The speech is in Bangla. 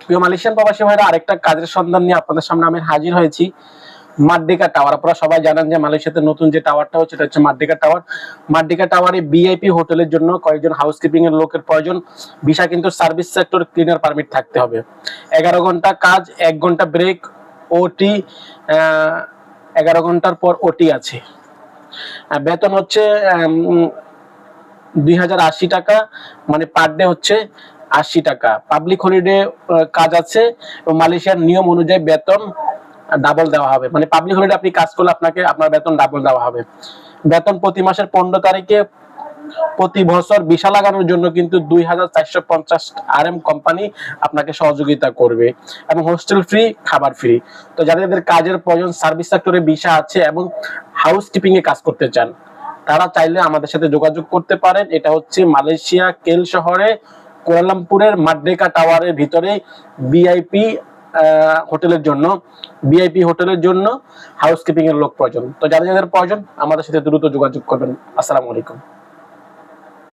প্রিয় মালয়েশিয়ান প্রবাসী ভাইরা, আরেকটা কাজের সন্ধান নিয়ে আপনাদের সামনে আমি হাজির হয়েছি। মার্ডেকা টাওয়ার, আপনারা সবাই জানেন যে মালয়েশিয়াতে নতুন যে টাওয়ারটা হচ্ছে এটা হচ্ছে মার্ডেকা টাওয়ার। মার্ডেকা টাওয়ারে ভিআইপি হোটেলের জন্য কয়েকজন হাউসকিপিং এর লোকের প্রয়োজন। ভিসা কিন্তু সার্ভিস সেক্টর ক্লিনার পারমিট থাকতে হবে। 11 ঘন্টা কাজ, 1 ঘন্টা ব্রেক, ওটি 11 ঘন্টার পর ওটি আছে। বেতন হচ্ছে 2080 টাকা, মানে পার ডে হচ্ছে 80 টাকা। পাবলিক হলিডে কাজ আছে এবং মালয়েশিয়ার নিয়ম অনুযায়ী বেতন ডাবল দেওয়া হবে। মানে পাবলিক হলিডে আপনি কাজ করলে আপনাকে আপনার বেতন ডাবল দেওয়া হবে। বেতন প্রতি মাসের 15 তারিখে। প্রতি বছর ভিসা লাগানোর জন্য কিন্তু 2450 RM কোম্পানি আপনাকে সহযোগিতা করবে এবং হোস্টেল ফ্রি, খাবার ফ্রি। তো যাদের কাজের প্রয়োজন, সার্ভিস সেক্টরে ভিসা আছে এবং হাউসকিপিং এ কাজ করতে চান, তারা চাইলে আমাদের সাথে যোগাযোগ করতে পারেন। এটা হচ্ছে মালয়েশিয়া কেল শহরে কুয়ালালামপুরের মার্ডেকা টাওয়ারের ভিতরে ভিআইপি হোটেলের জন্য হাউসকিপিং এর লোক প্রয়োজন। তো যাদের প্রয়োজন আমাদের সাথে দ্রুত যোগাযোগ করবেন। আসসালামু আলাইকুম।